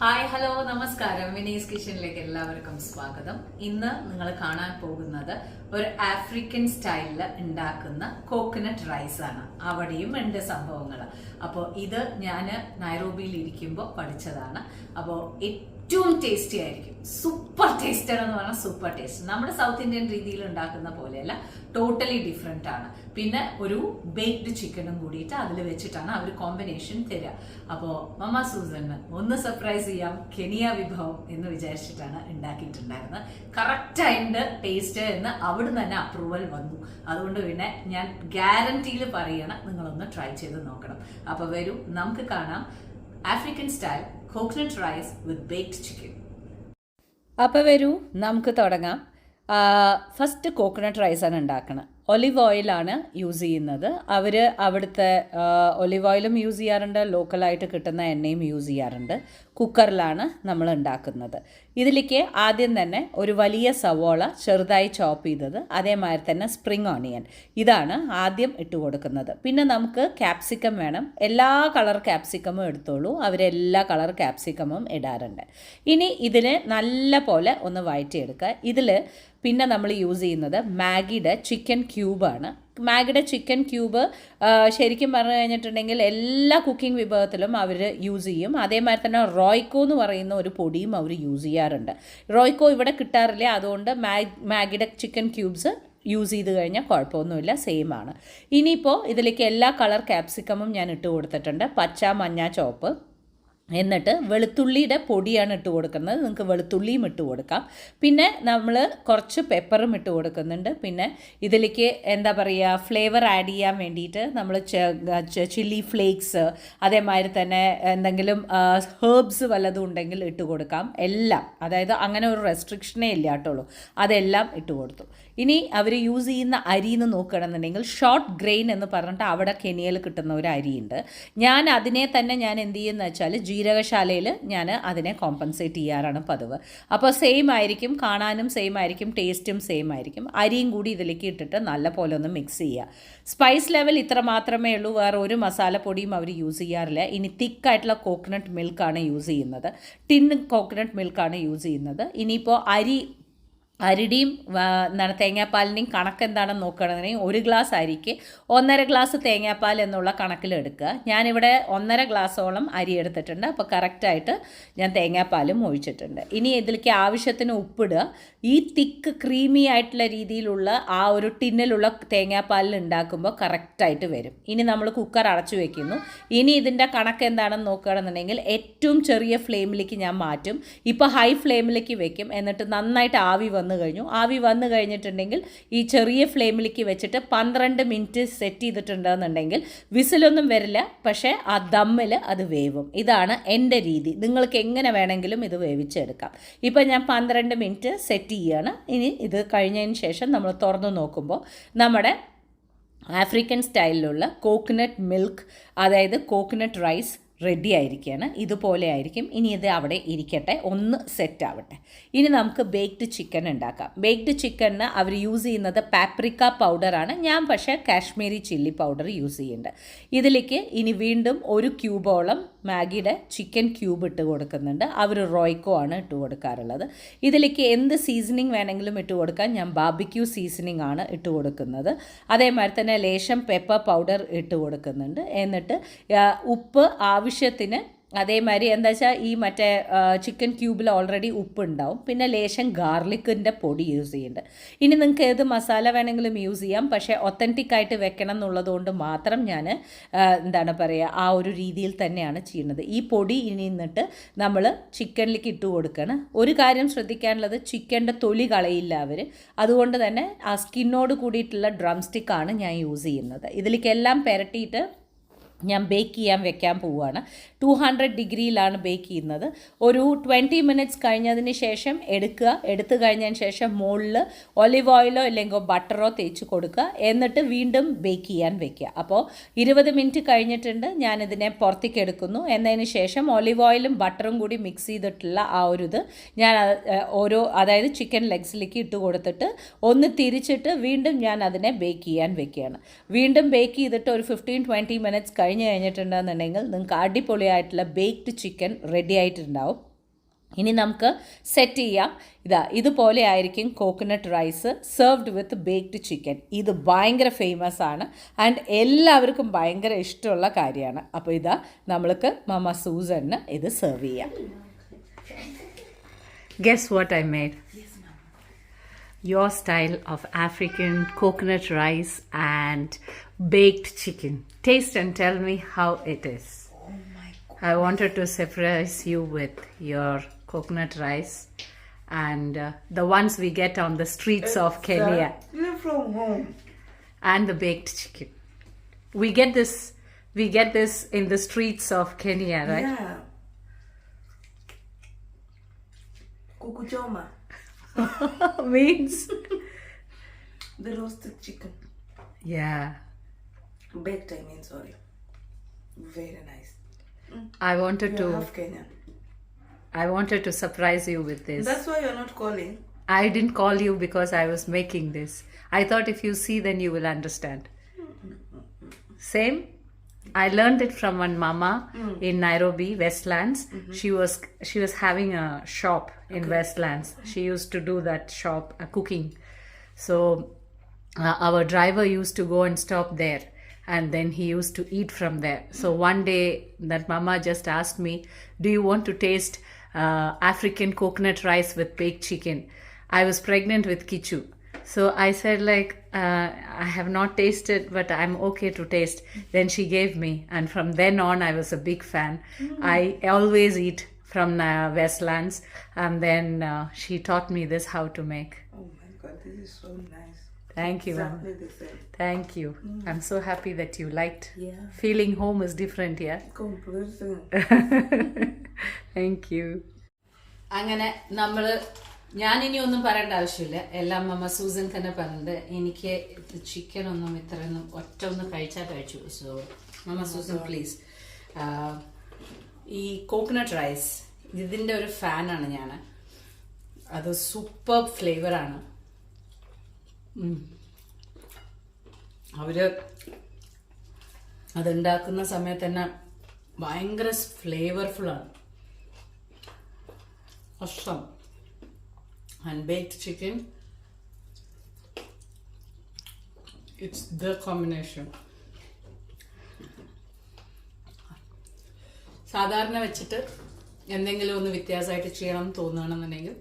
Hi hello നമസ്കാരം. വിനീസ് കിച്ചണിലേക്ക് എല്ലാവർക്കും സ്വാഗതം. ഇന്ന് നിങ്ങൾ കാണാൻ പോകുന്നത് ഒരു ആഫ്രിക്കൻ സ്റ്റൈലിൽ ഉണ്ടാക്കുന്ന കോക്കനട്ട് റൈസ് ആണ്. അവിടെയും ഉണ്ട് സംഭവങ്ങൾ. അപ്പോൾ ഇത് ഞാൻ നൈറോബിയിൽ ഇരിക്കുമ്പോൾ പഠിച്ചതാണ്. അപ്പോൾ ഏറ്റവും ടേസ്റ്റി ആയിരിക്കും. സൂപ്പർ ടേസ്റ്റ് ആണെന്ന് പറഞ്ഞാൽ സൂപ്പർ ടേസ്റ്റ്. നമ്മുടെ സൗത്ത് ഇന്ത്യൻ രീതിയിൽ ഉണ്ടാക്കുന്ന പോലെയല്ല, ടോട്ടലി ഡിഫറെന്റ് ആണ്. പിന്നെ ഒരു ബേക്ക്ഡ് ചിക്കനും കൂടിയിട്ട് അതിൽ വെച്ചിട്ടാണ് അവർ കോമ്പിനേഷൻ തരിക. അപ്പോൾ മമ്മ സൂസന് ഒന്ന് സർപ്രൈസ് ചെയ്യാം, കെനിയ വിഭവം എന്ന് വിചാരിച്ചിട്ടാണ് ഉണ്ടാക്കിയിട്ടുണ്ടായിരുന്നത്. കറക്റ്റായിട്ട് ടേസ്റ്റ് എന്ന് അവിടുന്ന് തന്നെ അപ്രൂവൽ വന്നു. അതുകൊണ്ട് പിന്നെ ഞാൻ ഗ്യാരണ്ടിയിൽ പറയണം, നിങ്ങളൊന്ന് ട്രൈ ചെയ്ത് നോക്കണം. അപ്പോൾ വരൂ, നമുക്ക് കാണാം African style coconut rice with baked chicken. അപ്പോൾ വരൂ, നമുക്ക് തുടങ്ങാം. ഫസ്റ്റ് കോക്കനട്ട് റൈസാണ് ഉണ്ടാക്കുന്നത്. ഒലിവ് ഓയിലാണ് യൂസ് ചെയ്യുന്നത്. അവർ അവിടുത്തെ ഒലിവ് ഓയിലും യൂസ് ചെയ്യാറുണ്ട്, ലോക്കലായിട്ട് കിട്ടുന്ന എണ്ണയും യൂസ് ചെയ്യാറുണ്ട്. കുക്കറിലാണ് നമ്മൾ ഉണ്ടാക്കുന്നത്. ഇതിലേക്ക് ആദ്യം തന്നെ ഒരു വലിയ സവോള ചെറുതായി ചോപ്പ് ചെയ്തത്, അതേമാതിരി തന്നെ സ്പ്രിംഗ് ഓണിയൻ, ഇതാണ് ആദ്യം ഇട്ട് കൊടുക്കുന്നത്. പിന്നെ നമുക്ക് ക്യാപ്സിക്കം വേണം. എല്ലാ കളർ ക്യാപ്സിക്കമും എടുത്തോളൂ, അവരെല്ലാ കളർ ക്യാപ്സിക്കമും ഇടാറുണ്ട്. ഇനി ഇതിനെ നല്ല പോലെ ഒന്ന് വഴറ്റിയെടുക്കുക. ഇതിൽ പിന്നെ നമ്മൾ യൂസ് ചെയ്യുന്നത് മാഗിയുടെ ചിക്കൻ ക്യൂബാണ്. മാഗിയുടെ ചിക്കൻ ക്യൂബ് ശരിക്കും പറഞ്ഞു കഴിഞ്ഞിട്ടുണ്ടെങ്കിൽ എല്ലാ കുക്കിംഗ് വിഭവത്തിലും അവർ യൂസ് ചെയ്യും. അതേമാതിരി തന്നെ റോയ്ക്കോ എന്ന് പറയുന്ന ഒരു പൊടിയും അവർ യൂസ് ചെയ്യാറുണ്ട്. റോയ്ക്കോ ഇവിടെ കിട്ടാറില്ല, അതുകൊണ്ട് മാഗിയുടെ ചിക്കൻ ക്യൂബ്സ് യൂസ് ചെയ്ത് കഴിഞ്ഞാൽ കുഴപ്പമൊന്നുമില്ല, സെയിം ആണ്. ഇനിയിപ്പോൾ ഇതിലേക്ക് എല്ലാ കളർ ക്യാപ്സിക്കമും ഞാൻ ഇട്ട് കൊടുത്തിട്ടുണ്ട്, പച്ച, മഞ്ഞ, ചുവപ്പ്. എന്നിട്ട് വെളുത്തുള്ളിയുടെ പൊടിയാണ് ഇട്ട് കൊടുക്കുന്നത്. നിങ്ങൾക്ക് വെളുത്തുള്ളിയും ഇട്ട് കൊടുക്കാം. പിന്നെ നമ്മൾ കുറച്ച് പെപ്പറും ഇട്ട് കൊടുക്കുന്നുണ്ട്. പിന്നെ ഇതിലേക്ക് എന്താ പറയുക, ഫ്ലേവർ ആഡ് ചെയ്യാൻ വേണ്ടിയിട്ട് നമ്മൾ ചില്ലി ഫ്ലേക്സ്, അതേമാതിരി തന്നെ എന്തെങ്കിലും ഹേർബ്സ് വല്ലതും ഉണ്ടെങ്കിൽ ഇട്ട് കൊടുക്കാം. എല്ലാം, അതായത് അങ്ങനെ ഒരു റെസ്ട്രിക്ഷനേ ഇല്ല കേട്ടുള്ളൂ, അതെല്ലാം ഇട്ട് കൊടുത്തു. ഇനി അവർ യൂസ് ചെയ്യുന്ന അരി എന്ന് നോക്കുകയാണെന്നുണ്ടെങ്കിൽ ഷോർട്ട് ഗ്രെയിൻ എന്ന് പറഞ്ഞിട്ട് അവിടെ കെനിയയിൽ കിട്ടുന്ന ഒരു അരിയുണ്ട്. ഞാൻ അതിനെ തന്നെ ഞാൻ എന്ത് ചെയ്യുന്നത് വെച്ചാൽ ജീരകശാലയിൽ ഞാൻ അതിനെ കോമ്പൻസേറ്റ് ചെയ്യാറാണ് പതിവ്. അപ്പോൾ സെയിം ആയിരിക്കും, കാണാനും സെയിം ആയിരിക്കും, ടേസ്റ്റും സെയിം ആയിരിക്കും. അരിയും കൂടി ഇതിലേക്ക് ഇട്ടിട്ട് നല്ല പോലെ ഒന്ന് മിക്സ് ചെയ്യുക. സ്പൈസ് ലെവൽ ഇത്ര മാത്രമേ ഉള്ളൂ, വേറെ ഒരു മസാലപ്പൊടിയും അവർ യൂസ് ചെയ്യാറില്ല. ഇനി തിക്കായിട്ടുള്ള കോക്കനട്ട് മിൽക്കാണ് യൂസ് ചെയ്യുന്നത്, ടിൻ കോക്കനട്ട് മിൽക്കാണ് യൂസ് ചെയ്യുന്നത്. ഇനിയിപ്പോൾ അരിയുടെയും തേങ്ങാപ്പാലിൻ്റെയും കണക്ക് എന്താണെന്ന് നോക്കുകയാണെന്നുണ്ടെങ്കിൽ 1 ഗ്ലാസ് അരിക്ക് 1.5 ഗ്ലാസ് തേങ്ങാപ്പാൽ എന്നുള്ള കണക്കിലെടുക്കുക. ഞാനിവിടെ 1.5 ഗ്ലാസോളം അരി എടുത്തിട്ടുണ്ട്. അപ്പോൾ കറക്റ്റായിട്ട് ഞാൻ തേങ്ങാപ്പാലും ഒഴിച്ചിട്ടുണ്ട്. ഇനി ഇതിലേക്ക് ആവശ്യത്തിന് ഉപ്പിടുക. ഈ തിക്ക് ക്രീമി ആയിട്ടുള്ള രീതിയിലുള്ള ആ ഒരു ടിന്നിലുള്ള തേങ്ങാപ്പാലിൽ ഉണ്ടാക്കുമ്പോൾ കറക്റ്റായിട്ട് വരും. ഇനി നമ്മൾ കുക്കർ അടച്ചു വെക്കുന്നു. ഇനി ഇതിൻ്റെ കണക്ക് എന്താണെന്ന് നോക്കുകയാണെന്നുണ്ടെങ്കിൽ ഏറ്റവും ചെറിയ ഫ്ലെയിമിലേക്ക് ഞാൻ മാറ്റും. ഇപ്പോൾ ഹൈ ഫ്ലെയിമിലേക്ക് വെക്കും. എന്നിട്ട് നന്നായിട്ട് ആവി വന്നു കഴിഞ്ഞിട്ടുണ്ടെങ്കിൽ ഈ ചെറിയ ഫ്ലെയിമിലേക്ക് വെച്ചിട്ട് 12 മിനിറ്റ് സെറ്റ് ചെയ്തിട്ടുണ്ടെന്നുണ്ടെങ്കിൽ വിസിലൊന്നും വരില്ല, പക്ഷേ ആ ദമ്മിൽ അത് വേവും. ഇതാണ് എൻ്റെ രീതി. നിങ്ങൾക്ക് എങ്ങനെ വേണമെങ്കിലും ഇത് വേവിച്ചെടുക്കാം. ഇപ്പം ഞാൻ 12 മിനിറ്റ് സെറ്റ് ചെയ്യുകയാണ്. ഇനി ഇത് കഴിഞ്ഞതിന് ശേഷം നമ്മൾ തുറന്നു നോക്കുമ്പോൾ നമ്മുടെ ആഫ്രിക്കൻ സ്റ്റൈലിലുള്ള കോക്കനട്ട് മിൽക്ക്, അതായത് കോക്കനട്ട് റൈസ് റെഡി ആയിരിക്കുകയാണ്. ഇതുപോലെ ആയിരിക്കും. ഇനി ഇത് അവിടെ ഇരിക്കട്ടെ, ഒന്ന് സെറ്റ് ആവട്ടെ. ഇനി നമുക്ക് ബേക്ക്ഡ് ചിക്കൻ ഉണ്ടാക്കാം. ബേക്ക്ഡ് ചിക്കനിന് അവർ യൂസ് ചെയ്യുന്നത് പാപ്രിക്ക പൗഡറാണ്. ഞാൻ പക്ഷേ കാശ്മീരി ചില്ലി പൗഡർ യൂസ് ചെയ്യുന്നുണ്ട്. ഇതിലേക്ക് ഇനി വീണ്ടും 1 ക്യൂബോളം മാഗിയുടെ ചിക്കൻ ക്യൂബ് ഇട്ട് കൊടുക്കുന്നുണ്ട്. അവർ റോയ്ക്കോ ആണ് ഇട്ട് കൊടുക്കാറുള്ളത്. ഇതിലേക്ക് എന്ത് സീസണിങ് വേണമെങ്കിലും ഇട്ട് കൊടുക്കാൻ. ഞാൻ ബാർബിക്യൂ സീസണിങ് ആണ് ഇട്ട് കൊടുക്കുന്നത്. അതേമാതിരി തന്നെ ലേശം പെപ്പർ പൗഡർ ഇട്ട് കൊടുക്കുന്നുണ്ട്. എന്നിട്ട് ഉപ്പ് ആവശ്യത്തിന്, അതേമാതിരി എന്താ വെച്ചാൽ ഈ മറ്റേ ചിക്കൻ ക്യൂബിൽ ഓൾറെഡി ഉപ്പ് ഉണ്ടാവും. പിന്നെ ലേശം ഗാർലിക്കിൻ്റെ പൊടി യൂസ് ചെയ്യുന്നുണ്ട്. ഇനി നിങ്ങൾക്ക് ഏത് മസാല വേണമെങ്കിലും യൂസ് ചെയ്യാം, പക്ഷേ ഒത്തൻറ്റിക്കായിട്ട് വെക്കണം എന്നുള്ളതുകൊണ്ട് മാത്രം ഞാൻ എന്താണ് പറയുക, ആ ഒരു രീതിയിൽ തന്നെയാണ് ചെയ്യുന്നത്. ഈ പൊടി ഇനി നിന്നിട്ട് നമ്മൾ ചിക്കനിലേക്ക് ഇട്ട് കൊടുക്കണം. ഒരു കാര്യം ശ്രദ്ധിക്കാനുള്ളത്, ചിക്കൻ്റെ തൊലി കളയില്ല അവർ. അതുകൊണ്ട് തന്നെ ആ സ്കിന്നോട് കൂടിയിട്ടുള്ള ഡ്രം സ്റ്റിക്കാണ് ഞാൻ യൂസ് ചെയ്യുന്നത്. ഇതിലേക്ക് എല്ലാം പുരട്ടിയിട്ട് ഞാൻ ബേക്ക് ചെയ്യാൻ വെക്കാൻ പോവുകയാണ്. 200 ഡിഗ്രിയിലാണ് ബേക്ക് ചെയ്യുന്നത്. ഒരു 20 മിനിറ്റ്സ് കഴിഞ്ഞതിന് ശേഷം എടുത്തു കഴിഞ്ഞതിന് ശേഷം മുകളിൽ ഒലിവ് ഓയിലോ ഇല്ലെങ്കിൽ ബട്ടറോ തേച്ച് കൊടുക്കുക. എന്നിട്ട് വീണ്ടും ബേക്ക് ചെയ്യാൻ വെക്കുക. അപ്പോൾ 20 മിനിറ്റ് കഴിഞ്ഞിട്ടുണ്ട്. ഞാനിതിനെ പുറത്തേക്ക് എടുക്കുന്നു. എന്നതിന് ശേഷം ഒലിവ് ഓയിലും ബട്ടറും കൂടി മിക്സ് ചെയ്തിട്ടുള്ള ആ ഒരു ഇത് ഞാൻ അതായത് ചിക്കൻ ലെഗ്സിലേക്ക് ഇട്ട് കൊടുത്തിട്ട് ഒന്ന് തിരിച്ചിട്ട് വീണ്ടും ഞാൻ അതിനെ ബേക്ക് ചെയ്യാൻ വെക്കുകയാണ്. വീണ്ടും ബേക്ക് ചെയ്തിട്ട് ഒരു 15-20 മിനിറ്റ്സ് കഴിഞ്ഞിട്ടുണ്ടെന്നുണ്ടെങ്കിൽ നിങ്ങൾക്ക് അടിപൊളിയായിട്ടുള്ള ബേക്ക്ഡ് ചിക്കൻ റെഡി ആയിട്ടുണ്ടാവും. ഇനി നമുക്ക് സെറ്റ് ചെയ്യാം. ഇതുപോലെ ആയിരിക്കും കോക്കനട്ട് റൈസ് സെർവ്ഡ് വിത്ത് ബേക്ക്ഡ് ചിക്കൻ. ഇത് ഭയങ്കര ഫേമസ് ആണ് ആൻഡ് എല്ലാവർക്കും ഭയങ്കര ഇഷ്ടമുള്ള കാര്യമാണ്. അപ്പോൾ നമ്മൾക്ക് മമ്മ സൂസന് ഇത് സെർവ് ചെയ്യാം. Guess what I made? Your style of African coconut rice and baked chicken. Taste and tell me how it is. Oh my God. I wanted to surprise you with your coconut rice and the ones we get on the streets of Kenya. From home. And the baked chicken. We get this in the streets of Kenya, right? Yeah. Kuku choma. Means The roasted chicken. yeah. Baked, I mean, sorry. Very nice. I wanted You're to half Kenyan. I wanted to surprise you with this. That's why you're not calling. I didn't call you because I was making this. I thought if you see, then you will understand. Same. I learned it from one mama in Nairobi, Westlands. She was having a shop in Westlands. She used to do that shop, cooking. So our driver used to go and stop there. And then he used to eat from there. So one day that mama just asked me, do you want to taste African coconut rice with baked chicken? I was pregnant with Kichu. So I said I have not tasted, but I'm okay to taste. Then she gave me. And from then on, I was a big fan. I always eat from Westlands. And then she taught me this, how to make. Oh my God, this is so nice. Thank you, Mama. Exactly the same. Thank you. I'm so happy that you liked. Yeah. Feeling home is different, yeah? Completely. Thank you. അങ്ങനെ ഞാനിനി ഒന്നും പറയേണ്ട ആവശ്യമില്ല. എല്ലാം മമ്മ Susan തന്നെ പറഞ്ഞത്. എനിക്ക് chicken ഒന്നും ഇത്രയൊന്നും ഒന്ന് കഴിച്ചു. So mamma Susan please. ഈ കോക്കനട്ട് റൈസ് ഇതിൻ്റെ ഒരു ഫാനാണ് ഞാൻ. അത് സൂപ്പർ ഫ്ലേവറാണ്. അവര് അതുണ്ടാക്കുന്ന സമയത്ത് തന്നെ ഭയങ്കര ഫ്ലേവർഫുള്ളാണ്. awesome. And baked chicken, it's the combination. സാധാരണ വെച്ചിട്ട് എന്തെങ്കിലും ഒന്ന് വ്യത്യാസമായിട്ട് ചെയ്യണം തോന്നുകയാണെന്നുണ്ടെങ്കിൽ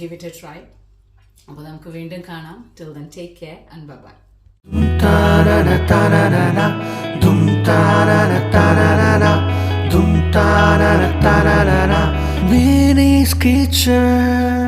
give it a try. അപ്പോൾ നമുക്ക് വീണ്ടും കാണാം. Till then, take care and bye-bye. Winnie's Kitchen.